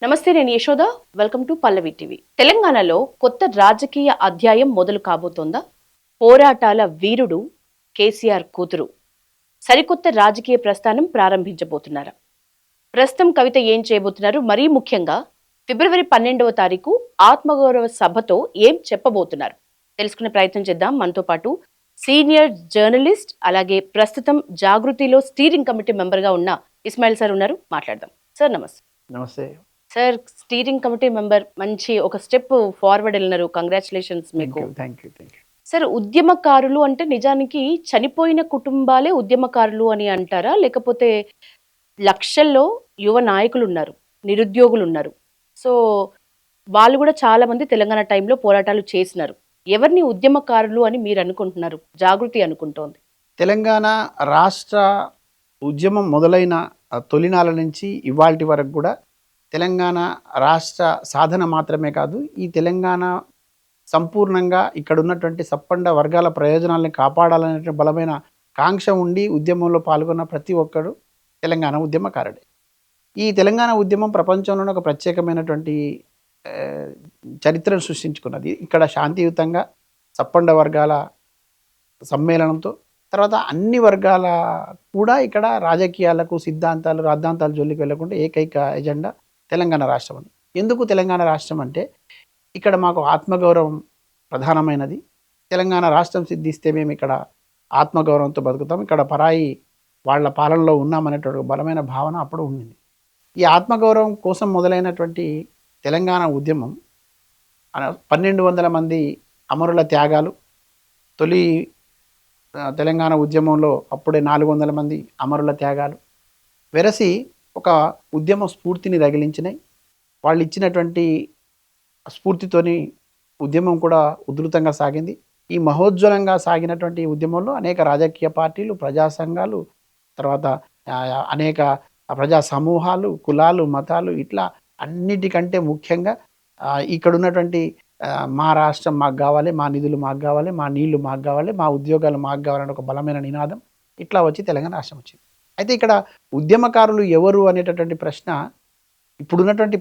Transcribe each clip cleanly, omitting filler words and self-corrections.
నమస్తే, నేను Yashoda. Welcome to Pallavi TV. తెలంగాణలో కొత్త రాజకీయ అధ్యాయం మొదలు కాబోతోందా? పోరాటాల వీరుడు కేసీఆర్ కూతురు సరికొత్త రాజకీయ ప్రస్థానం ప్రారంభించబోతున్నారా? ప్రస్తుతం కవిత ఏం చేయబోతున్నారు? మరీ ముఖ్యంగా ఫిబ్రవరి 12వ తారీఖు ఆత్మగౌరవ సభతో ఏం చెప్పబోతున్నారు తెలుసుకునే ప్రయత్నం చేద్దాం. మనతో పాటు సీనియర్ జర్నలిస్ట్, అలాగే ప్రస్తుతం జాగృతిలో స్టీరింగ్ కమిటీ మెంబర్గా ఉన్న ఇస్మాయిల్ సార్ ఉన్నారు. మాట్లాడదాం. సార్ నమస్తే. నమస్తే. సార్, స్టీరింగ్ కమిటీ మెంబర్, మంచి ఒక స్టెప్ ఫార్వర్డ్ వెళ్ళినారు. కంగ్రాచులేషన్స్ మీకు. Thank you. సార్, ఉద్యమకారులు అంటే నిజానికి చనిపోయిన కుటుంబాలే ఉద్యమకారులు అని అంటారా, లేకపోతే లక్షల్లో యువ నాయకులు ఉన్నారు, నిరుద్యోగులు ఉన్నారు, సో వాళ్ళు కూడా చాలా మంది తెలంగాణ టైంలో పోరాటాలు చేసినారు. ఎవరిని ఉద్యమకారులు అని మీరు అనుకుంటున్నారు, జాగృతి అనుకుంటోంది? తెలంగాణ రాష్ట్ర ఉద్యమం మొదలైన తొలినాల నుంచి ఇవాల్టి వరకు కూడా తెలంగాణ రాష్ట్ర సాధన మాత్రమే కాదు, ఈ తెలంగాణ సంపూర్ణంగా ఇక్కడ ఉన్నటువంటి సప్పండ వర్గాల ప్రయోజనాలను కాపాడాలనే బలమైన కాంక్ష ఉండి ఉద్యమంలో పాల్గొన్న ప్రతి ఒక్కడు తెలంగాణ ఉద్యమకారుడే. ఈ తెలంగాణ ఉద్యమం ప్రపంచంలోనే ఒక ప్రత్యేకమైనటువంటి చరిత్రను సృష్టించుకున్నది. ఇక్కడ శాంతియుతంగా సప్పండ వర్గాల సమ్మేళనంతో, తర్వాత అన్ని వర్గాల కూడా ఇక్కడ రాజకీయాలకు రాద్ధాంతాలు జోలికి వెళ్ళకుండా ఏకైక ఎజెండా తెలంగాణ రాష్ట్రం అని. ఎందుకు తెలంగాణ రాష్ట్రం అంటే ఇక్కడ మాకు ఆత్మగౌరవం ప్రధానమైనది. తెలంగాణ రాష్ట్రం సిద్ధిస్తే మేము ఇక్కడ ఆత్మగౌరవంతో బతుకుతాం, ఇక్కడ పరాయి వాళ్ళ పాలనలో ఉన్నామనేటువంటి బలమైన భావన అప్పుడు ఉండింది. ఈ ఆత్మగౌరవం కోసం మొదలైనటువంటి తెలంగాణ ఉద్యమం 1200 మంది అమరుల త్యాగాలు, తొలి తెలంగాణ ఉద్యమంలో అప్పుడే 400 మంది అమరుల త్యాగాలు వెరసి ఒక ఉద్యమ స్ఫూర్తిని రగిలించినాయి. వాళ్ళు ఇచ్చినటువంటి స్ఫూర్తితోని ఉద్యమం కూడా ఉధృతంగా సాగింది. ఈ మహోజ్వలంగా సాగినటువంటి ఉద్యమంలో అనేక రాజకీయ పార్టీలు, ప్రజా సంఘాలు, తర్వాత అనేక ప్రజా సమూహాలు, కులాలు, మతాలు, ఇట్లా అన్నిటికంటే ముఖ్యంగా ఇక్కడ ఉన్నటువంటి మా రాష్ట్రం మాకు కావాలి, మా నిధులు మాకు కావాలి, మా నీళ్లు మాకు కావాలి, మా ఉద్యోగాలు మాకు కావాలని ఒక బలమైన నినాదం ఇట్లా వచ్చి తెలంగాణ రాష్ట్రం వచ్చింది. అయితే ఇక్కడ ఉద్యమకారులు ఎవరు అనేటటువంటి ప్రశ్న ఇప్పుడున్నటువంటి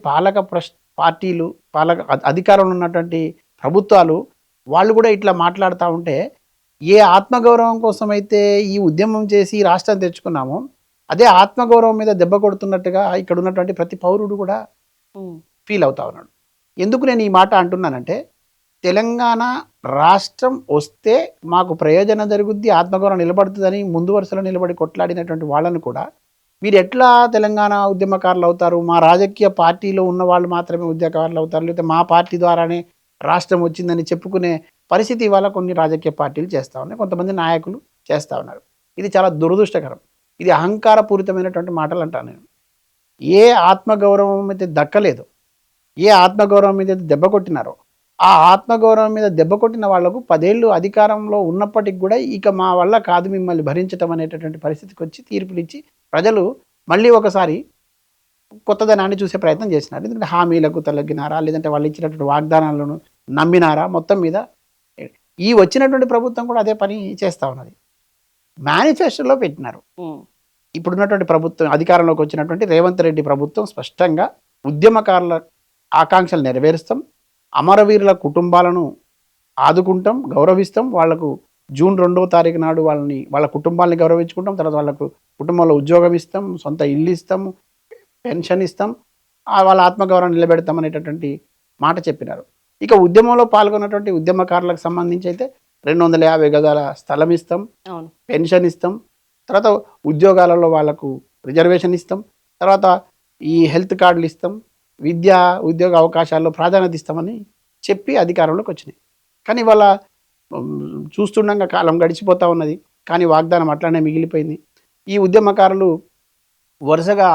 పార్టీలు, అధికారంలో ఉన్నటువంటి ప్రభుత్వాలు వాళ్ళు కూడా ఇట్లా మాట్లాడుతూ ఉంటే, ఏ ఆత్మగౌరవం కోసం అయితే ఈ ఉద్యమం చేసి రాష్ట్రం తెచ్చుకున్నామో అదే ఆత్మగౌరవం మీద దెబ్బ కొడుతున్నట్టుగా ఇక్కడ ఉన్నటువంటి ప్రతి పౌరుడు కూడా ఫీల్ అవుతా ఉన్నాడు. ఎందుకు నేను ఈ మాట అంటున్నానంటే, తెలంగాణ రాష్ట్రం వస్తే మాకు ప్రయోజనం జరుగుద్ది, ఆత్మగౌరవం నిలబడుతుందని ముందు వరుసలో నిలబడి కొట్లాడినటువంటి వాళ్ళను కూడా మీరు ఎట్లా తెలంగాణ ఉద్యమకారులు అవుతారు, మా రాజకీయ పార్టీలో ఉన్న వాళ్ళు మాత్రమే ఉద్యమకారులు అవుతారు, లేకపోతే మా పార్టీ ద్వారానే రాష్ట్రం వచ్చిందని చెప్పుకునే పరిస్థితి ఇవాళ కొన్ని రాజకీయ పార్టీలు చేస్తూ ఉన్నాయి, కొంతమంది నాయకులు చేస్తూ ఉన్నారు. ఇది చాలా దురదృష్టకరం. ఇది అహంకారపూరితమైనటువంటి మాటలు అంటాను నేను. ఏ ఆత్మగౌరవం అయితే దక్కలేదు, ఏ ఆత్మగౌరవం మీద దెబ్బ కొట్టినారో ఆ ఆత్మగౌరవం మీద దెబ్బ కొట్టిన వాళ్లకు 10 ఏళ్ళు అధికారంలో ఉన్నప్పటికి కూడా ఇక మా వల్ల కాదు మిమ్మల్ని భరించటం అనేటటువంటి పరిస్థితికి వచ్చి తీర్పునిచ్చి ప్రజలు మళ్ళీ ఒకసారి కొత్తదనాన్ని చూసే ప్రయత్నం చేసినారు. ఎందుకంటే హామీలకు తొలగినారా, లేదంటే వాళ్ళు ఇచ్చినటువంటి వాగ్దానాలను నమ్మినారా, మొత్తం మీద ఈ వచ్చినటువంటి ప్రభుత్వం కూడా అదే పని చేస్తూ ఉన్నది. మేనిఫెస్టోలో పెట్టినారు. ఇప్పుడున్నటువంటి ప్రభుత్వం, అధికారంలోకి వచ్చినటువంటి రేవంత్ రెడ్డి ప్రభుత్వం స్పష్టంగా ఉద్యమకారుల ఆకాంక్షలు నెరవేరుస్తాం, అమరవీరుల కుటుంబాలను ఆదుకుంటాం, గౌరవిస్తాం, వాళ్లకు జూన్ 2వ తారీఖు నాడు వాళ్ళ కుటుంబాలని గౌరవించుకుంటాం, తర్వాత వాళ్ళకు కుటుంబంలో ఉద్యోగం ఇస్తాం, సొంత ఇల్లు ఇస్తాం, పెన్షన్ ఇస్తాం, వాళ్ళ ఆత్మగౌరవం నిలబెడతాం అనేటటువంటి మాట చెప్పినారు. ఇక ఉద్యమంలో పాల్గొన్నటువంటి ఉద్యమకారులకు సంబంధించి అయితే 250 గజాల స్థలం ఇస్తాం, పెన్షన్ ఇస్తాం, తర్వాత ఉద్యోగాలలో వాళ్ళకు రిజర్వేషన్ ఇస్తాం, తర్వాత ఈ హెల్త్ కార్డులు ఇస్తాం, విద్యా ఉద్యోగ అవకాశాల్లో ప్రాధాన్యత ఇస్తామని చెప్పి అధికారంలోకి వచ్చినాయి. కానీ వాళ్ళ చూస్తుండగా కాలం గడిచిపోతూ ఉన్నది, కానీ వాగ్దానం అట్లానే మిగిలిపోయింది. ఈ ఉద్యమకారులు వరుసగా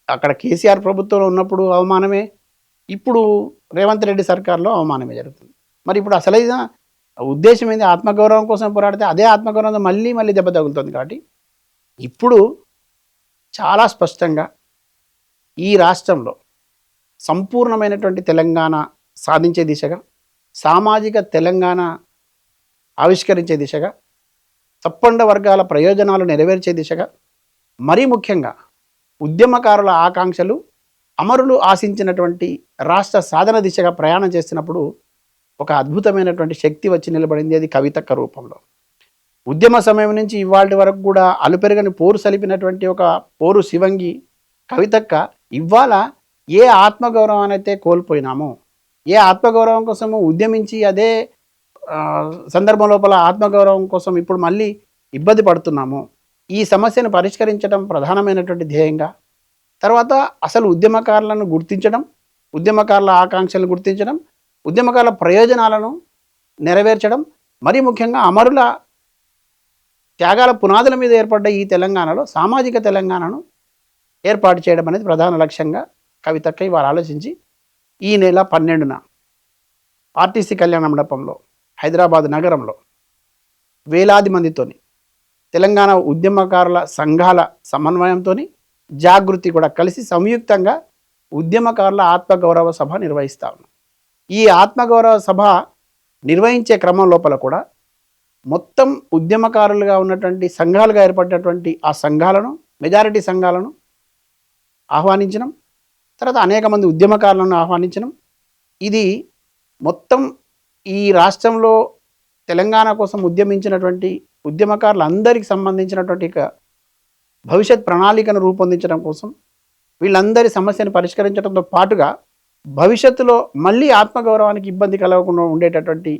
అక్కడ కేసీఆర్ ప్రభుత్వంలో ఉన్నప్పుడు అవమానమే, ఇప్పుడు రేవంత్ రెడ్డి సర్కార్లో అవమానమే జరుగుతుంది. మరి ఇప్పుడు అసలైన ఉద్దేశం ఏంది? ఆత్మగౌరవం కోసం పోరాడితే అదే ఆత్మగౌరవం మళ్ళీ దెబ్బ తగులుతుంది. కాబట్టి ఇప్పుడు చాలా స్పష్టంగా ఈ రాష్ట్రంలో సంపూర్ణమైనటువంటి తెలంగాణ సాధించే దిశగా, సామాజిక తెలంగాణ ఆవిష్కరించే దిశగా, తప్పండ వర్గాల ప్రయోజనాలు నెరవేర్చే దిశగా, మరీ ముఖ్యంగా ఉద్యమకారుల ఆకాంక్షలు అమరులు ఆశించినటువంటి రాష్ట్ర సాధన దిశగా ప్రయాణం చేస్తున్నప్పుడు ఒక అద్భుతమైనటువంటి శక్తి వచ్చి నిలబడింది. అది కవితక్క రూపంలో. ఉద్యమ సమయం నుంచి ఇవాళ వరకు కూడా అలుపెరగని పోరు సలిపినటువంటి ఒక పోరు శివంగి కవితక్క ఇవాళ ఏ ఆత్మగౌరవాన్ని అయితే కోల్పోయినామో, ఏ ఆత్మగౌరవం కోసము ఉద్యమించి అదే సందర్భం లోపల ఆత్మగౌరవం కోసం ఇప్పుడు మళ్ళీ ఇబ్బంది పడుతున్నాము, ఈ సమస్యను పరిష్కరించడం ప్రధానమైనటువంటి ధ్యేయంగా, తర్వాత అసలు ఉద్యమకారులను గుర్తించడం, ఉద్యమకారుల ఆకాంక్షలను గుర్తించడం, ఉద్యమకారుల ప్రయోజనాలను నెరవేర్చడం, మరి ముఖ్యంగా అమరుల త్యాగాల పునాదుల మీద ఏర్పడ్డ ఈ తెలంగాణలో సామాజిక తెలంగాణను ఏర్పాటు చేయడం అనేది ప్రధాన లక్ష్యంగా కవితక్క ఇవాళ ఆలోచించి ఈ నెల 12న ఆర్టీసీ కళ్యాణ మండపంలో హైదరాబాద్ నగరంలో వేలాది మందితోని తెలంగాణ ఉద్యమకారుల సంఘాల సమన్వయంతో జాగృతి కూడా కలిసి సంయుక్తంగా ఉద్యమకారుల ఆత్మగౌరవ సభ నిర్వహిస్తా ఉన్నాం. ఈ ఆత్మగౌరవ సభ నిర్వహించే క్రమం లోపల కూడా మొత్తం ఉద్యమకారులుగా ఉన్నటువంటి సంఘాలుగా ఏర్పడినటువంటి ఆ సంఘాలను, మెజారిటీ సంఘాలను ఆహ్వానించడం, తర్వాత అనేక మంది ఉద్యమకారులను ఆహ్వానించడం, ఇది మొత్తం ఈ రాష్ట్రంలో తెలంగాణ కోసం ఉద్యమించినటువంటి ఉద్యమకారులందరికీ సంబంధించినటువంటి భవిష్యత్ ప్రణాళికను రూపొందించడం కోసం, వీళ్ళందరి సమస్యను పరిష్కరించడంతో పాటుగా భవిష్యత్తులో మళ్ళీ ఆత్మగౌరవానికి ఇబ్బంది కలగకుండా ఉండేటటువంటి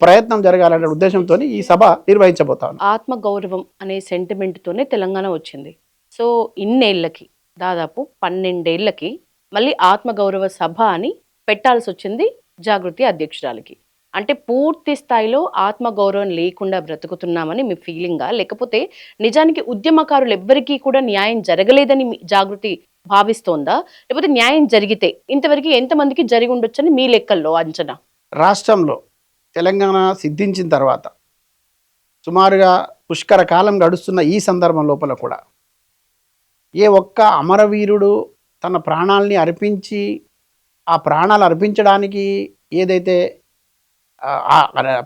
ప్రయత్నం జరగాలనే ఉద్దేశంతో ఈ సభ నిర్వహించబోతాను. ఆత్మగౌరవం అనే సెంటిమెంట్తోనే తెలంగాణ వచ్చింది. సో ఇన్నేళ్లకి, దాదాపు 12 ఏళ్లకి మళ్ళీ ఆత్మగౌరవ సభ అని పెట్టాల్సి వచ్చింది జాగృతి అధ్యక్షురాలకి. అంటే పూర్తి స్థాయిలో ఆత్మగౌరవం లేకుండా బ్రతుకుతున్నామని మీ ఫీలింగా, లేకపోతే నిజానికి ఉద్యమకారులు ఎవ్వరికీ కూడా న్యాయం జరగలేదని జాగృతి భావిస్తోందా, లేకపోతే న్యాయం జరిగితే ఇంతవరకు ఎంతమందికి జరిగి ఉండొచ్చని మీ లెక్కల్లో అంచనా? రాష్ట్రంలో తెలంగాణ సిద్ధించిన తర్వాత సుమారుగా పుష్కర కాలం గడుస్తున్న ఈ సందర్భం లోపల కూడా ఏ ఒక్క అమరవీరుడు తన ప్రాణాలని అర్పించి, ఆ ప్రాణాలు అర్పించడానికి ఏదైతే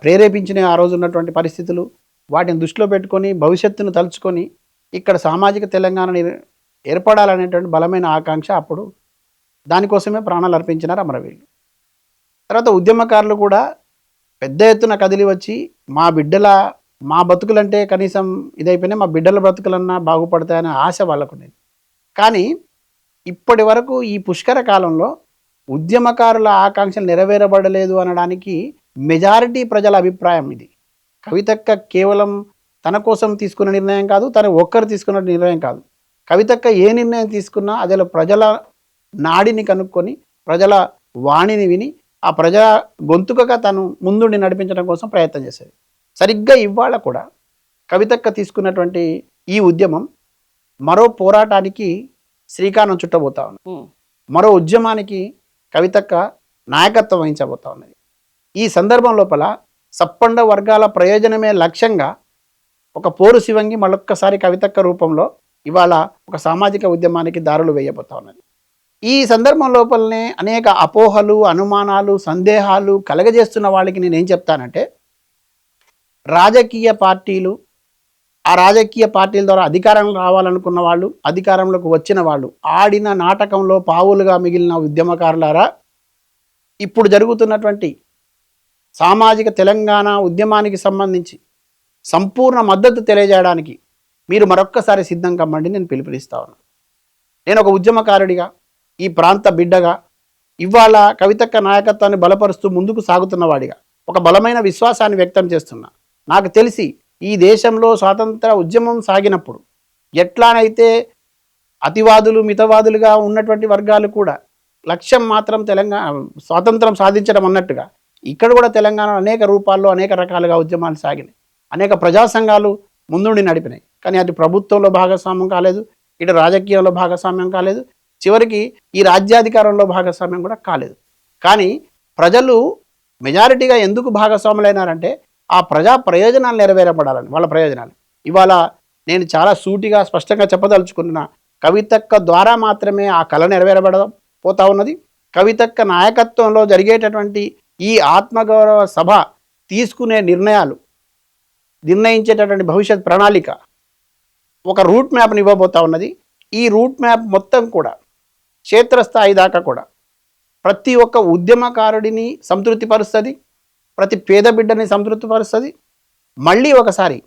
ప్రేరేపించిన ఆ రోజు ఉన్నటువంటి పరిస్థితులు, వాటిని దృష్టిలో పెట్టుకొని భవిష్యత్తును తలుచుకొని ఇక్కడ సామాజిక తెలంగాణ ఏర్పడాలనేటువంటి బలమైన ఆకాంక్ష అప్పుడు, దానికోసమే ప్రాణాలు అర్పించినారు అమరవీరులు. తర్వాత ఉద్యమకారులు కూడా పెద్ద ఎత్తున కదిలి వచ్చి మా బతుకులంటే కనీసం ఇదైపోయినా మా బిడ్డల బ్రతుకులన్నా బాగుపడతాయనే ఆశ వాళ్ళకు ఉండేది. కానీ ఇప్పటి వరకు ఈ పుష్కర కాలంలో ఉద్యమకారుల ఆకాంక్షలు నెరవేరబడలేదు అనడానికి మెజారిటీ ప్రజల అభిప్రాయం ఇది. కవితక్క కేవలం తన కోసం తీసుకున్న నిర్ణయం కాదు, తను ఒక్కరు తీసుకున్న నిర్ణయం కాదు. కవితక్క ఏ నిర్ణయం తీసుకున్నా అదే ప్రజల నాడిని కనుక్కొని, ప్రజల వాణిని విని, ఆ ప్రజా గొంతుకగా తను ముందుండి నడిపించడం కోసం ప్రయత్నం చేసేది. సరిగ్గా ఇవాళ కూడా కవితక్క తీసుకున్నటువంటి ఈ ఉద్యమం మరో పోరాటానికి శ్రీకారం చుట్టబోతా ఉన్నది. మరో ఉద్యమానికి కవితక్క నాయకత్వం వహించబోతా ఉన్నది. ఈ సందర్భం లోపల సప్పండ వర్గాల ప్రయోజనమే లక్ష్యంగా ఒక పోరు శివంగి మరొక్కసారి కవితక్క రూపంలో ఇవాళ ఒక సామాజిక ఉద్యమానికి దారులు వేయబోతా ఉన్నది. ఈ సందర్భం లోపలనే అనేక అపోహలు, అనుమానాలు, సందేహాలు కలగజేస్తున్న వాళ్ళకి నేనేం చెప్తానంటే, రాజకీయ పార్టీలు, ఆ రాజకీయ పార్టీల ద్వారా అధికారం రావాలనుకున్న వాళ్ళు, అధికారంలోకి వచ్చిన వాళ్ళు ఆడిన నాటకంలో పావులుగా మిగిలిన ఉద్యమకారులారా, ఇప్పుడు జరుగుతున్నటువంటి సామాజిక తెలంగాణ ఉద్యమానికి సంబంధించి సంపూర్ణ మద్దతు తెలియజేయడానికి మీరు మరొక్కసారి సిద్ధం కమ్మండి నేను పిలుపునిస్తా ఉన్నాను. నేను ఒక ఉద్యమకారుడిగా, ఈ ప్రాంత బిడ్డగా, ఇవాళ కవితక్క నాయకత్వాన్ని బలపరుస్తూ ముందుకు సాగుతున్నవాడిగా ఒక బలమైన విశ్వాసాన్ని వ్యక్తం చేస్తున్నా. నాకు తెలిసి ఈ దేశంలో స్వాతంత్ర ఉద్యమం సాగినప్పుడు ఎట్లానైతే అతివాదులు, మితవాదులుగా ఉన్నటువంటి వర్గాలు కూడా లక్ష్యం మాత్రం తెలంగాణ స్వాతంత్రం సాధించడం అన్నట్టుగా ఇక్కడ కూడా తెలంగాణ అనేక రూపాల్లో అనేక రకాలుగా ఉద్యమాలు సాగినాయి. అనేక ప్రజా సంఘాలు ముందుండి నడిపినాయి. కానీ అటు ప్రభుత్వంలో భాగస్వామ్యం కాలేదు, ఇటు రాజకీయంలో భాగస్వామ్యం కాలేదు, చివరికి ఈ రాజ్యాధికారంలో భాగస్వామ్యం కూడా కాలేదు. కానీ ప్రజలు మెజారిటీగా ఎందుకు భాగస్వాములైనారంటే ఆ ప్రజా ప్రయోజనాలు నెరవేరబడాలని, వాళ్ళ ప్రయోజనాలు. ఇవాళ నేను చాలా సూటిగా స్పష్టంగా చెప్పదలుచుకున్న, కవితక్క ద్వారా మాత్రమే ఆ కళ నెరవేరబడపోతా ఉన్నది. కవితక్క నాయకత్వంలో జరిగేటటువంటి ఈ ఆత్మగౌరవ సభ తీసుకునే నిర్ణయాలు, నిర్ణయించేటటువంటి భవిష్యత్ ప్రణాళిక ఒక రూట్ మ్యాప్ని ఇవ్వబోతా ఉన్నది. ఈ రూట్ మ్యాప్ మొత్తం కూడా క్షేత్రస్థాయి దాకా కూడా ప్రతి ఒక్క ఉద్యమకారుడిని సంతృప్తిపరుస్తుంది, ప్రతి పేద బిడ్డని సంతృప్తిపరుస్తుంది. మళ్ళీ ఒకసారి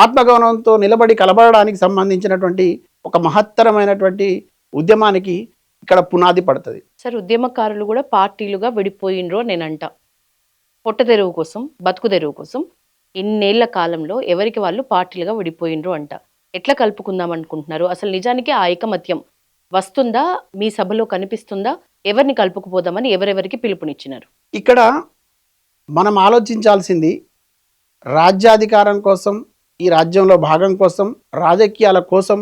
ఆత్మగౌరవంతో నిలబడి కలబడడానికి సంబంధించినటువంటి ఒక మహత్తరమైనటువంటి ఉద్యమానికి ఇక్కడ పునాది పడుతుంది. సార్, ఉద్యమకారులు కూడా పార్టీలుగా విడిపోయినరో నేనంట. పొట్ట తెరువు కోసం, బతుకు తెరువు కోసం ఇన్నేళ్ల కాలంలో ఎవరికి వాళ్ళు పార్టీలుగా విడిపోయినరు అంట. ఎట్లా కలుపుకుందాం అనుకుంటున్నారు? అసలు నిజానికి ఆ ఐకమత్యం వస్తుందా? మీ సభలో కనిపిస్తుందా? ఎవరిని కలుపుకుపోదామని ఎవరెవరికి పిలుపునిచ్చినారు? ఇక్కడ మనం ఆలోచించాల్సింది రాజ్యాధికారం కోసం, ఈ రాజ్యంలో భాగం కోసం, రాజకీయాల కోసం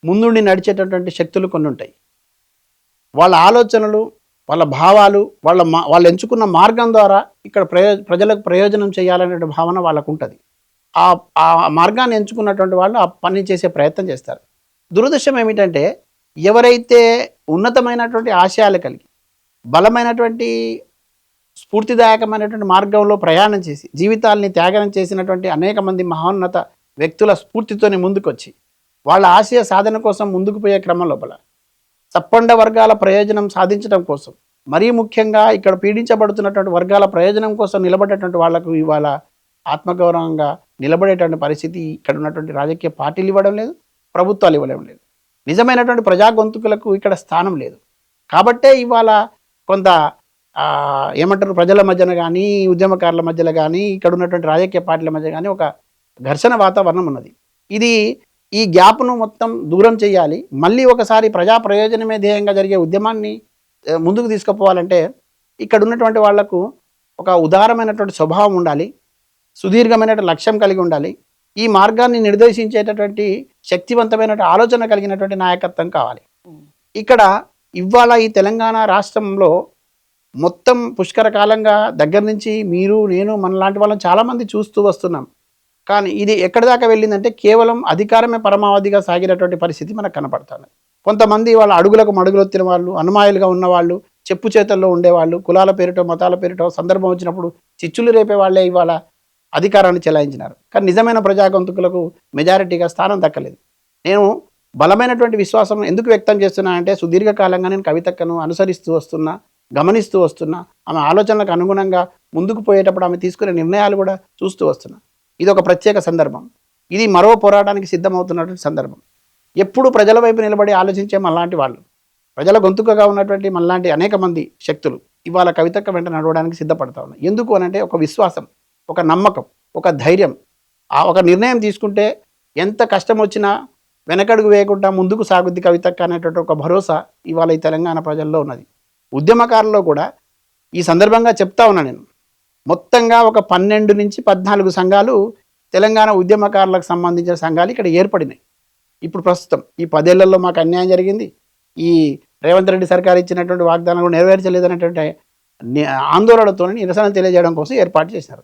ముందుండి నడిచేటటువంటి శక్తులు కొన్ని ఉంటాయి. వాళ్ళ ఆలోచనలు, వాళ్ళ భావాలు, వాళ్ళు ఎంచుకున్న మార్గం ద్వారా ఇక్కడ ప్రజలకు ప్రయోజనం చేయాలనే భావన వాళ్ళకు ఉంటుంది. ఆ మార్గాన్ని ఎంచుకున్నటువంటి వాళ్ళు ఆ పని చేసే ప్రయత్నం చేస్తారు. దురదృష్టం ఏమిటంటే ఎవరైతే ఉన్నతమైనటువంటి ఆశయాలు కలిగి బలమైనటువంటి స్ఫూర్తిదాయకమైనటువంటి మార్గంలో ప్రయాణం చేసి జీవితాల్ని త్యాగం చేసినటువంటి అనేక మంది మహోన్నత వ్యక్తుల స్ఫూర్తితోని ముందుకొచ్చి వాళ్ళ ఆశయ సాధన కోసం ముందుకు పోయే క్రమం లోపల సప్పండ వర్గాల ప్రయోజనం సాధించడం కోసం, మరీ ముఖ్యంగా ఇక్కడ పీడించబడుతున్నటువంటి వర్గాల ప్రయోజనం కోసం నిలబడేటువంటి వాళ్లకు ఇవాళ ఆత్మగౌరవంగా నిలబడేటువంటి పరిస్థితి ఇక్కడ ఉన్నటువంటి రాజకీయ పార్టీలు ఇవ్వడం లేదు, ప్రభుత్వాలు ఇవ్వడం లేదు. నిజమైనటువంటి ప్రజా గొంతుకులకు ఇక్కడ స్థానం లేదు. కాబట్టే ఇవాళ కొంత ఏమంటారు, ప్రజల మధ్యన కానీ, ఉద్యమకారుల మధ్యలో కానీ, ఇక్కడ ఉన్నటువంటి రాజకీయ పార్టీల మధ్య కానీ ఒక ఘర్షణ వాతావరణం ఉన్నది. ఇది ఈ గ్యాప్ను మొత్తం దూరం చేయాలి. మళ్ళీ ఒకసారి ప్రజా ప్రయోజనమే ధ్యేయంగా జరిగే ఉద్యమాన్ని ముందుకు తీసుకుపోవాలంటే ఇక్కడ ఉన్నటువంటి వాళ్లకు ఒక ఉదారమైనటువంటి స్వభావం ఉండాలి, సుదీర్ఘమైనటువంటి లక్ష్యం కలిగి ఉండాలి. ఈ మార్గాన్ని నిర్దేశించేటటువంటి శక్తివంతమైనటువంటి ఆలోచన కలిగినటువంటి నాయకత్వం కావాలి. ఇక్కడ ఇవాళ ఈ తెలంగాణ రాష్ట్రంలో మొత్తం పుష్కర కాలంగా దగ్గర నుంచి మీరు, నేను, మనలాంటి వాళ్ళని చాలామంది చూస్తూ వస్తున్నాం. కానీ ఇది ఎక్కడి దాకా వెళ్ళిందంటే కేవలం అధికారమే పరమావధిగా సాగినటువంటి పరిస్థితి మనకు కనపడుతుంది. కొంతమంది వాళ్ళ అడుగులకు మడుగులొత్తిన వాళ్ళు, అనుమాయులుగా ఉన్నవాళ్ళు, చెప్పు చేతల్లో ఉండేవాళ్ళు, కులాల పేరుటో మతాల పేరుటో సందర్భం వచ్చినప్పుడు చిచ్చులు రేపే వాళ్ళే ఇవాళ అధికారాన్ని చెలాయించినారు. కానీ నిజమైన ప్రజాగొంతుకులకు మెజారిటీగా స్థానం దక్కలేదు. నేను బలమైనటువంటి విశ్వాసం ఎందుకు వ్యక్తం చేస్తున్నానంటే సుదీర్ఘకాలంగా నేను కవితక్కను అనుసరిస్తూ వస్తున్నా, గమనిస్తూ వస్తున్నా, ఆమె ఆలోచనలకు అనుగుణంగా ముందుకు పోయేటప్పుడు ఆమె తీసుకునే నిర్ణయాలు కూడా చూస్తూ వస్తున్నా. ఇది ఒక ప్రత్యేక సందర్భం. ఇది మరో పోరాటానికి సిద్ధమవుతున్నటువంటి సందర్భం. ఎప్పుడు ప్రజల వైపు నిలబడి ఆలోచించే మనలాంటి వాళ్ళు, ప్రజల గొంతుకగా ఉన్నటువంటి మనలాంటి అనేక మంది శక్తులు ఇవాళ కవితక్క వెంట నడవడానికి సిద్ధపడతా ఉన్నాయి. ఎందుకు అనంటే ఒక విశ్వాసం, ఒక నమ్మకం, ఒక ధైర్యం. ఒక నిర్ణయం తీసుకుంటే ఎంత కష్టం వచ్చినా వెనకడుగు వేయకుండా ముందుకు సాగుద్ది కవితక్క అనేటువంటి ఒక భరోసా ఇవాళ ఈ తెలంగాణ ప్రజల్లో ఉన్నది. ఉద్యమకారుల్లో కూడా ఈ సందర్భంగా చెప్తా ఉన్నా నేను, మొత్తంగా ఒక 12 నుంచి 14 సంఘాలు తెలంగాణ ఉద్యమకారులకు సంబంధించిన సంఘాలు ఇక్కడ ఏర్పడినాయి. ఇప్పుడు ప్రస్తుతం ఈ 10 ఏళ్లలో మాకు అన్యాయం జరిగింది, ఈ రేవంత్ రెడ్డి సర్కార్ ఇచ్చినటువంటి వాగ్దానాలు నెరవేర్చలేదనేటువంటి ఆందోళనతో నిరసన తెలియజేయడం కోసం ఏర్పాటు చేశారు.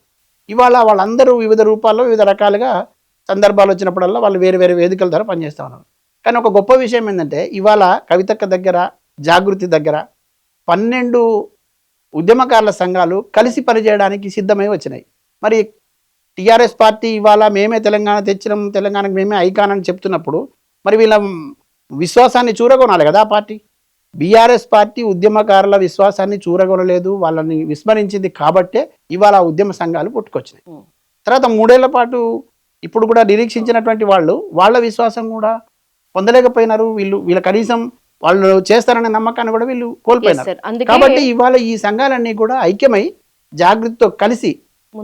ఇవాళ వాళ్ళందరూ వివిధ రూపాల్లో వివిధ రకాలుగా సందర్భాలు వచ్చినప్పుడల్లా వాళ్ళు వేరు వేరు వేదికల ద్వారా పనిచేస్తూ ఉన్నారు. కానీ ఒక గొప్ప విషయం ఏంటంటే ఇవాళ కవితక్క దగ్గర, జాగృతి దగ్గర 12 ఉద్యమకారుల సంఘాలు కలిసి పనిచేయడానికి సిద్ధమై వచ్చినాయి. మరి టీఆర్ఎస్ పార్టీ ఇవాళ మేమే తెలంగాణ తెచ్చినాం, తెలంగాణకు మేమే ఐకాన్ అని చెప్తున్నప్పుడు మరి వీళ్ళ విశ్వాసాన్ని చూరగొనాలి కదా ఆ పార్టీ. బీఆర్ఎస్ పార్టీ ఉద్యమకారుల విశ్వాసాన్ని చూరగొనలేదు, వాళ్ళని విస్మరించింది. కాబట్టే ఇవాళ ఉద్యమ సంఘాలు పుట్టుకొచ్చినాయి. తర్వాత 3 ఏళ్ల పాటు ఇప్పుడు కూడా నిరీక్షించినటువంటి వాళ్ళు వాళ్ళ విశ్వాసం కూడా పొందలేకపోయినారు. వీళ్ళ కనీసం వాళ్ళు చేస్తారనే నమ్మకాన్ని కూడా వీళ్ళు కోల్పోయినారు. కాబట్టి ఇవాళ ఈ సంఘాలన్నీ కూడా ఐక్యమై జాగృతితో కలిసి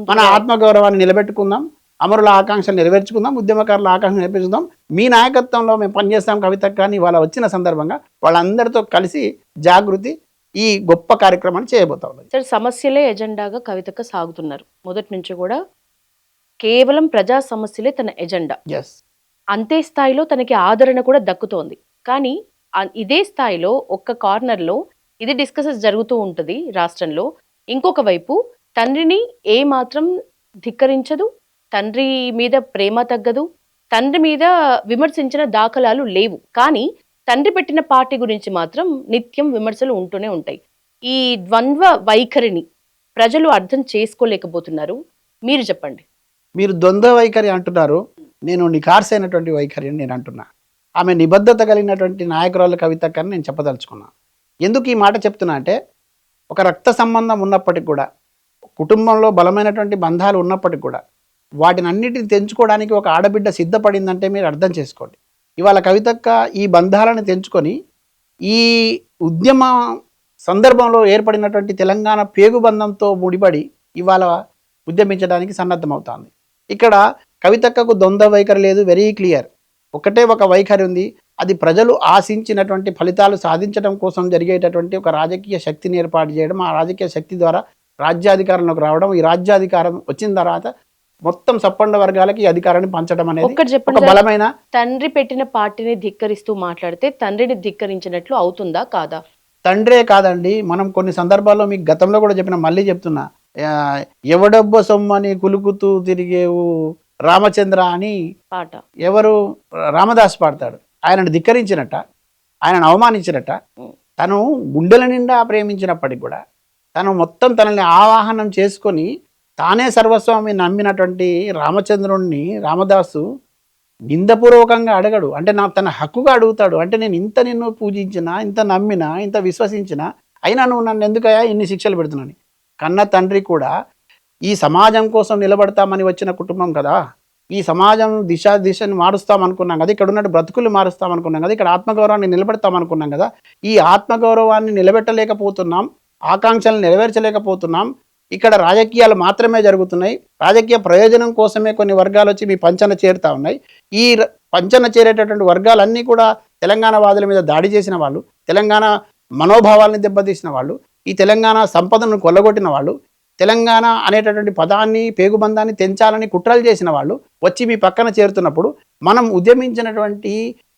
మన ఆత్మగౌరవాన్ని నిలబెట్టుకుందాం, అమరుల ఆకాంక్షలు నెరవేర్చుకుందాం, ఉద్యమకారుల ఆకాంక్షలు నెరవేర్చుకుందాం, మీ నాయకత్వంలో మేము పనిచేస్తాం కవితక్క అని ఇవాళ వచ్చిన సందర్భంగా వాళ్ళందరితో కలిసి జాగృతి ఈ గొప్ప కార్యక్రమాన్ని చేయబోతా ఉన్నది. సార్, సమస్యలే ఎజెండాగా కవితక్క సాగుతున్నారు. మొదటి నుంచి కూడా కేవలం ప్రజా సమస్యలే తన ఎజెండా. అంతే స్థాయిలో తనకి ఆదరణ కూడా దక్కుతోంది. కానీ ఇదే స్థాయిలో ఒక్క కార్నర్లో ఇది డిస్కసెస్ జరుగుతూ ఉంటుంది రాష్ట్రంలో. ఇంకొక వైపు తండ్రిని ఏ మాత్రం ధిక్కరించదు, తండ్రి మీద ప్రేమ తగ్గదు, తండ్రి మీద విమర్శించిన దాఖలాలు లేవు. కానీ తండ్రి పెట్టిన పార్టీ గురించి మాత్రం నిత్యం విమర్శలు ఉంటూనే ఉంటాయి. ఈ ద్వంద్వ వైఖరిని ప్రజలు అర్థం చేసుకోలేకపోతున్నారు. మీరు చెప్పండి. మీరు ద్వంద్వ వైఖరి అంటున్నారు, నేను నిఖార్సైనటువంటి వైఖరి అని నేను అంటున్నా. ఆమె నిబద్ధత కలిగినటువంటి నాయకురాలు కవితక్క అని నేను చెప్పదలుచుకున్నాను. ఎందుకు ఈ మాట చెప్తున్నా అంటే, ఒక రక్త సంబంధం ఉన్నప్పటికి కూడా, కుటుంబంలో బలమైనటువంటి బంధాలు ఉన్నప్పటికి కూడా, వాటిని అన్నిటిని తెంచుకోవడానికి ఒక ఆడబిడ్డ సిద్ధపడిందంటే మీరు అర్థం చేసుకోండి. ఇవాళ కవితక్క ఈ బంధాలను తెంచుకొని ఈ ఉద్యమ సందర్భంలో ఏర్పడినటువంటి తెలంగాణ పేగుబంధంతో ముడిపడి ఇవాళ ఉద్యమించడానికి సన్నద్ధమవుతోంది. ఇక్కడ కవితక్కకు ద్వంద్వ వైఖరి లేదు, వెరీ క్లియర్. ఒకటే ఒక వైఖరి ఉంది. అది ప్రజలు ఆశించినటువంటి ఫలితాలు సాధించడం కోసం జరిగేటటువంటి ఒక రాజకీయ శక్తిని ఏర్పాటు చేయడం, ఆ రాజకీయ శక్తి ద్వారా రాజ్యాధికారంలోకి రావడం, ఈ రాజ్యాధికారం వచ్చిన తర్వాత మొత్తం సప్పండ వర్గాలకి ఈ అధికారాన్ని పంచడం అనేది ఒక్కటి ఒక చెప్పండి సార్, బలమైన. తండ్రి పెట్టిన పార్టీని ధిక్కరిస్తూ మాట్లాడితే తండ్రిని ధిక్కరించినట్లు అవుతుందా కాదా? తండ్రే కాదండి, మనం కొన్ని సందర్భాల్లో మీకు గతంలో కూడా చెప్పిన, మళ్ళీ చెప్తున్నా, ఎవడబ్బ సొమ్మని కులుకుతూ తిరిగేవు రామచంద్ర అని పాట ఎవరు రామదాస్ పాడతాడు. ఆయనను ధిక్కరించినట్ట, ఆయనను అవమానించినట్ట. తను గుండెల నిండా ప్రేమించినప్పటికి కూడా తను మొత్తం తనని ఆవాహనం చేసుకొని తానే సర్వస్వామి నమ్మినటువంటి రామచంద్రుణ్ణి రామదాసు నిందపూర్వకంగా అడగడు. అంటే తన హక్కుగా అడుగుతాడు. అంటే నేను ఇంత నిన్ను పూజించినా, ఇంత నమ్మినా, ఇంత విశ్వసించినా, అయినా నువ్వు నన్ను ఎందుకయ్యా ఇన్ని శిక్షలు పెడుతున్నాను. కన్న తండ్రి కూడా ఈ సమాజం కోసం నిలబడతామని వచ్చిన కుటుంబం కదా, ఈ సమాజం దిశని మారుస్తాం అనుకున్నాం కదా, ఇక్కడ ఉన్నట్టు బ్రతుకులు మారుస్తాం అనుకున్నాం కదా, ఇక్కడ ఆత్మగౌరవాన్ని నిలబెడతాం అనుకున్నాం కదా, ఈ ఆత్మగౌరవాన్ని నిలబెట్టలేకపోతున్నాం, ఆకాంక్షలను నెరవేర్చలేకపోతున్నాం, ఇక్కడ రాజకీయాలు మాత్రమే జరుగుతున్నాయి, రాజకీయ ప్రయోజనం కోసమే కొన్ని వర్గాలు వచ్చి మీ పంచన చేరుతా ఉన్నాయి. ఈ పంచన చేరేటటువంటి వర్గాలన్నీ కూడా తెలంగాణ వాదుల మీద దాడి చేసిన వాళ్ళు, తెలంగాణ మనోభావాల్ని దెబ్బతీసిన వాళ్ళు, ఈ తెలంగాణ సంపదను కొల్లగొట్టిన వాళ్ళు, తెలంగాణ అనేటటువంటి పదాన్ని పేగుబంధాన్ని తెంచాలని కుట్రలు చేసిన వాళ్ళు వచ్చి మీ పక్కన చేరుతున్నప్పుడు మనం ఉద్యమించినటువంటి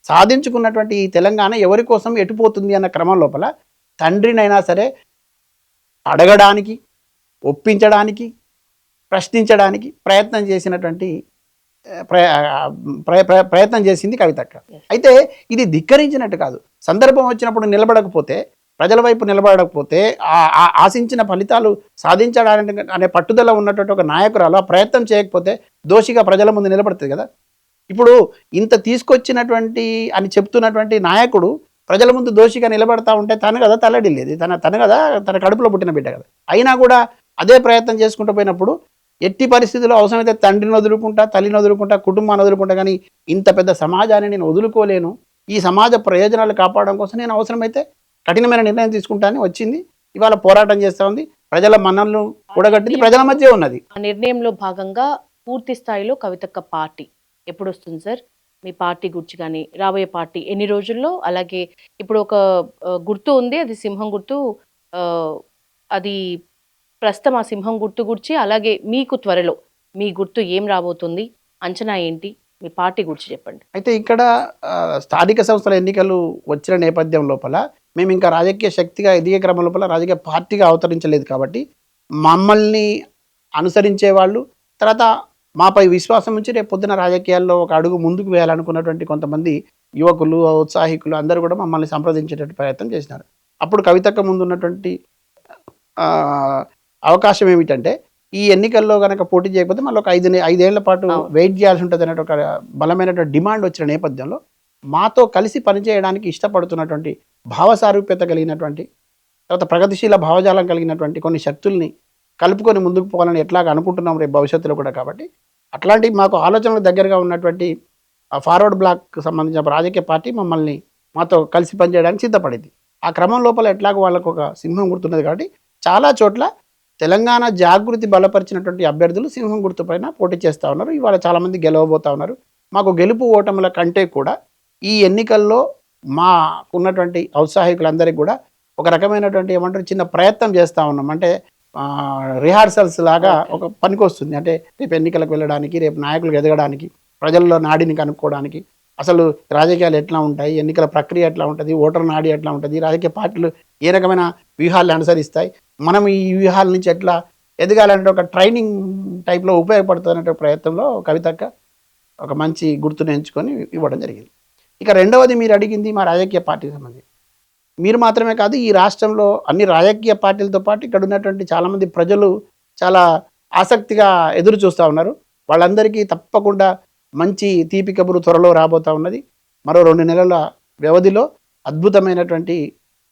సాధించుకున్నటువంటి ఈ తెలంగాణ ఎవరి కోసం ఎటుపోతుంది అన్న క్రమం లోపల తండ్రినైనా సరే అడగడానికి, ఒప్పించడానికి, ప్రశ్నించడానికి ప్రయత్నం చేసినటువంటి ప్రయత్నం చేసింది కవితక్క. అయితే ఇది ధిక్కరించినట్టు కాదు. సందర్భం వచ్చినప్పుడు నిలబడకపోతే, ప్రజల వైపు నిలబడకపోతే, ఆశించిన ఫలితాలు సాధించడానికి అనే పట్టుదల ఉన్నటువంటి ఒక నాయకురాలు ఆ ప్రయత్నం చేయకపోతే దోషిగా ప్రజల ముందు నిలబడుతుంది కదా. ఇప్పుడు ఇంత తీసుకొచ్చినటువంటి అని చెప్తున్నటువంటి నాయకుడు ప్రజల ముందు దోషిగా నిలబడతా ఉంటే తను కదా తల్లడిల్లేది, తను కదా తన కడుపులో పుట్టిన బిడ్డ కదా. అయినా కూడా అదే ప్రయత్నం చేసుకుంటూ పోయినప్పుడు ఎట్టి పరిస్థితుల్లో అవసరమైతే తండ్రిని వదులుకుంటా, తల్లిని వదులుకుంటా, కుటుంబాన్ని వదులుకుంటా, కానీ ఇంత పెద్ద సమాజాన్ని నేను వదులుకోలేను, ఈ సమాజ ప్రయోజనాలు కాపాడడం కోసం నేను అవసరమైతే కఠినమైన నిర్ణయం తీసుకుంటానని వచ్చింది. ఇవాళ పోరాటం చేస్తూ ఉంది, ప్రజల మన్ననలు కూడగట్టింది, ప్రజల మధ్య ఉన్నది. ఆ నిర్ణయంలో భాగంగా పూర్తి స్థాయిలో కవితక్క పార్టీ ఎప్పుడు వస్తుంది సార్? మీ పార్టీ గురించి కానీ, రాబోయే పార్టీ ఎన్ని రోజుల్లో? అలాగే ఇప్పుడు ఒక గుర్తు ఉంది, అది సింహం గుర్తు. అది ప్రస్తుతం ఆ సింహం గుర్తు గురించి, అలాగే మీకు త్వరలో మీ గుర్తు ఏం రాబోతుంది, అంచనా ఏంటి, మీ పార్టీ గురించి చెప్పండి. అయితే ఇక్కడ స్థానిక సంస్థల ఎన్నికలు వచ్చిన నేపథ్యం లోపల మేము ఇంకా రాజకీయ శక్తిగా ఎదిగే క్రమం లోపల రాజకీయ పార్టీగా అవతరించలేదు కాబట్టి మమ్మల్ని అనుసరించే వాళ్ళు, తర్వాత మాపై విశ్వాసం నుంచి రేపు పొద్దున రాజకీయాల్లో ఒక అడుగు ముందుకు వేయాలనుకున్నటువంటి కొంతమంది యువకులు, ఔత్సాహికులు అందరూ కూడా మమ్మల్ని సంప్రదించేటట్టు ప్రయత్నం చేసినారు. అప్పుడు కవితక్క ముందు ఉన్నటువంటి అవకాశం ఏమిటంటే, ఈ ఎన్నికల్లో కనుక పోటీ చేయకపోతే మళ్ళీ ఒక 5 ఏళ్ల పాటు వెయిట్ చేయాల్సి ఉంటుంది అనే ఒక బలమైనటువంటి డిమాండ్ వచ్చిన నేపథ్యంలో మాతో కలిసి పనిచేయడానికి ఇష్టపడుతున్నటువంటి, భావసారూప్యత కలిగినటువంటి, తర్వాత ప్రగతిశీల భావజాలం కలిగినటువంటి కొన్ని శక్తుల్ని కలుపుకొని ముందుకు పోవాలని ఎట్లాగా అనుకుంటున్నాం రేపు భవిష్యత్తులో కూడా. కాబట్టి అట్లాంటి మాకు ఆలోచనలు దగ్గరగా ఉన్నటువంటి ఫార్వర్డ్ బ్లాక్కి సంబంధించిన రాజకీయ పార్టీ మాతో కలిసి పనిచేయడానికి సిద్ధపడింది. ఆ క్రమం లోపల ఎట్లాగో వాళ్ళకు ఒక సింహం గుర్తున్నది కాబట్టి చాలా చోట్ల తెలంగాణ జాగృతి బలపరిచినటువంటి అభ్యర్థులు సింహం గుర్తు పైన పోటీ చేస్తూ ఉన్నారు. ఇవాళ చాలామంది గెలవబోతూ ఉన్నారు. మాకు గెలుపు ఓటముల కంటే కూడా ఈ ఎన్నికల్లో మాకున్నటువంటి ఔత్సాహికులందరికీ కూడా ఒక రకమైనటువంటి ఏమంటారు చిన్న ప్రయత్నం చేస్తూ ఉన్నాం. అంటే రిహార్సల్స్ లాగా ఒక పనికి వస్తుంది. అంటే రేపు ఎన్నికలకు వెళ్ళడానికి, రేపు నాయకులకు ఎదగడానికి, ప్రజల్లో నాడిని కనుక్కోవడానికి, అసలు రాజకీయాలు ఎట్లా ఉంటాయి, ఎన్నికల ప్రక్రియ ఎట్లా ఉంటుంది, ఓటర్ నాడి ఎట్లా ఉంటుంది, రాజకీయ పార్టీలు ఏ రకమైన వ్యూహాలను అనుసరిస్తాయి, మనం ఈ వ్యూహాల నుంచి ఎట్లా ఎదగాలంటే ఒక ట్రైనింగ్ టైప్లో ఉపయోగపడుతున్న ప్రయత్నంలో కవితక్క ఒక మంచి గుర్తును ఎంచుకొని ఇవ్వడం జరిగింది. ఇక రెండవది మీరు అడిగింది మా రాజకీయ పార్టీకి సంబంధించి. మీరు మాత్రమే కాదు, ఈ రాష్ట్రంలో అన్ని రాజకీయ పార్టీలతో పాటు ఇక్కడ ఉన్నటువంటి చాలామంది ప్రజలు చాలా ఆసక్తిగా ఎదురు చూస్తూ ఉన్నారు. వాళ్ళందరికీ తప్పకుండా మంచి తీపి కబురు త్వరలో రాబోతూ ఉన్నది. మరో 2 నెలల వ్యవధిలో అద్భుతమైనటువంటి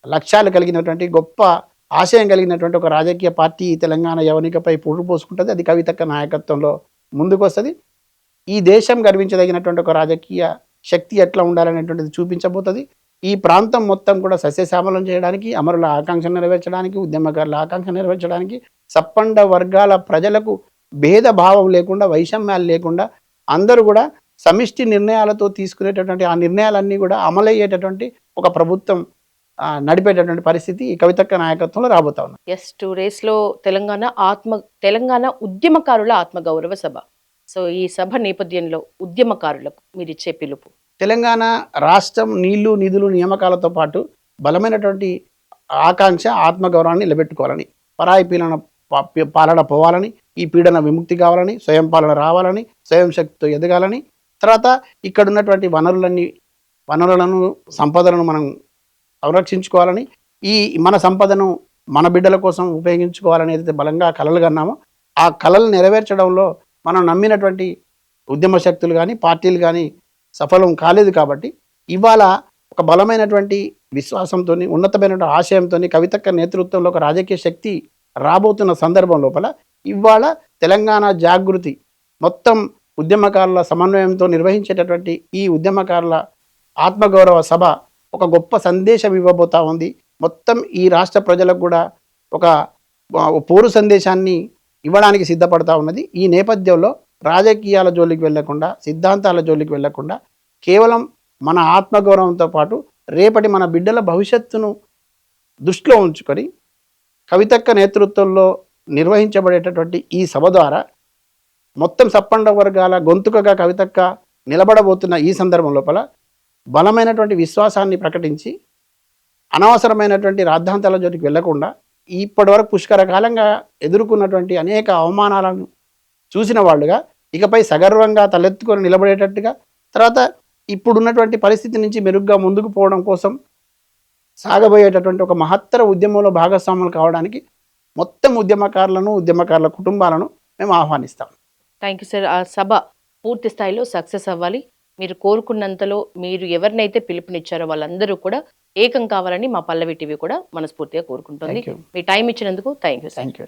లక్ష్యాలు కలిగినటువంటి గొప్ప ఆశయం కలిగినటువంటి ఒక రాజకీయ పార్టీ తెలంగాణ యవనికపై పురుడు పోసుకుంటుంది. అది కవితక్క నాయకత్వంలో ముందుకు వస్తుంది. ఈ దేశం గర్వించదగినటువంటి ఒక రాజకీయ శక్తి ఎట్లా ఉండాలనేటువంటిది చూపించబోతుంది. ఈ ప్రాంతం మొత్తం కూడా సస్యశ్యామలం చేయడానికి, అమరుల ఆకాంక్ష నెరవేర్చడానికి, ఉద్యమకారుల ఆకాంక్ష నెరవేర్చడానికి, సప్పండ వర్గాల ప్రజలకు భేదభావం లేకుండా, వైషమ్యాలు లేకుండా అందరూ కూడా సమిష్టి నిర్ణయాలతో తీసుకునేటటువంటి ఆ నిర్ణయాలన్నీ కూడా అమలయ్యేటటువంటి ఒక ప్రభుత్వం నడిపేటటువంటి పరిస్థితి ఈ కవితక్క నాయకత్వంలో రాబోతా ఉంది. ఎస్ 2 days లో తెలంగాణ ఉద్యమకారుల ఆత్మగౌరవ సభ. సో ఈ సభ నేపథ్యంలో ఉద్యమకారులకు మీరు ఇచ్చే పిలుపు? తెలంగాణ రాష్ట్రం నీళ్లు, నిధులు, నియామకాలతో పాటు బలమైనటువంటి ఆకాంక్ష, ఆత్మగౌరవాన్ని నిలబెట్టుకోవాలని, పరాయి పాలన పోవాలని, ఈ పీడన విముక్తి కావాలని, స్వయం పాలన రావాలని, స్వయం శక్తితో ఎదగాలని, తర్వాత ఇక్కడ ఉన్నటువంటి వనరులను సంపదలను మనం సంరక్షించుకోవాలని, ఈ మన సంపదను మన బిడ్డల కోసం ఉపయోగించుకోవాలని ఏదైతే బలంగా కలలు కన్నామో ఆ కలలు నెరవేర్చడంలో మనం నమ్మినటువంటి ఉద్యమ శక్తులు కానీ పార్టీలు కానీ సఫలం కాలేదు. కాబట్టి ఇవాళ ఒక బలమైనటువంటి విశ్వాసంతో, ఉన్నతమైనటువంటి ఆశయంతో కవితక్క నేతృత్వంలో ఒక రాజకీయ శక్తి రాబోతున్న సందర్భం లోపల ఇవాళ తెలంగాణ జాగృతి మొత్తం ఉద్యమకారుల సమన్వయంతో నిర్వహించేటటువంటి ఈ ఉద్యమకారుల ఆత్మగౌరవ సభ ఒక గొప్ప సందేశం ఇవ్వబోతా ఉంది. మొత్తం ఈ రాష్ట్ర ప్రజలకు కూడా ఒక పోరు సందేశాన్ని ఇవ్వడానికి సిద్ధపడతా ఉన్నది. ఈ నేపథ్యంలో రాజకీయాల జోలికి వెళ్లకుండా, సిద్ధాంతాల జోలికి వెళ్లకుండా, కేవలం మన ఆత్మగౌరవంతో పాటు రేపటి మన బిడ్డల భవిష్యత్తును దృష్టిలో ఉంచుకొని కవితక్క నేతృత్వంలో నిర్వహించబడేటటువంటి ఈ సభ ద్వారా మొత్తం సప్పండ వర్గాల గొంతుకగా కవితక్క నిలబడబోతున్న ఈ సందర్భం లోపల బలమైనటువంటి విశ్వాసాన్ని ప్రకటించి అనవసరమైనటువంటి రాద్ధాంతాల జోలికి వెళ్లకుండా, ఇప్పటివరకు పుష్కరకాలంగా ఎదుర్కొన్నటువంటి అనేక అవమానాలను చూసిన వాళ్ళుగా ఇకపై సగర్వంగా తలెత్తుకొని నిలబడేటట్టుగా, తర్వాత ఇప్పుడున్నటువంటి పరిస్థితి నుంచి మెరుగ్గా ముందుకు పోవడం కోసం సాగబోయేటటువంటి ఒక మహత్తర ఉద్యమంలో భాగస్వాములు కావడానికి మొత్తం ఉద్యమకారులను, ఉద్యమకారుల కుటుంబాలను మేము ఆహ్వానిస్తాం. Thank you sir. ఆ సభ పూర్తి స్థాయిలో సక్సెస్ అవ్వాలి. మీరు కోరుకున్నంతలో మీరు ఎవరినైతే పిలుపునిచ్చారో వాళ్ళందరూ కూడా ఏకం కావాలని మా పల్లవి టీవీ కూడా మనస్ఫూర్తిగా కోరుకుంటుంది. మీ టైం ఇచ్చినందుకు థ్యాంక్ యూ.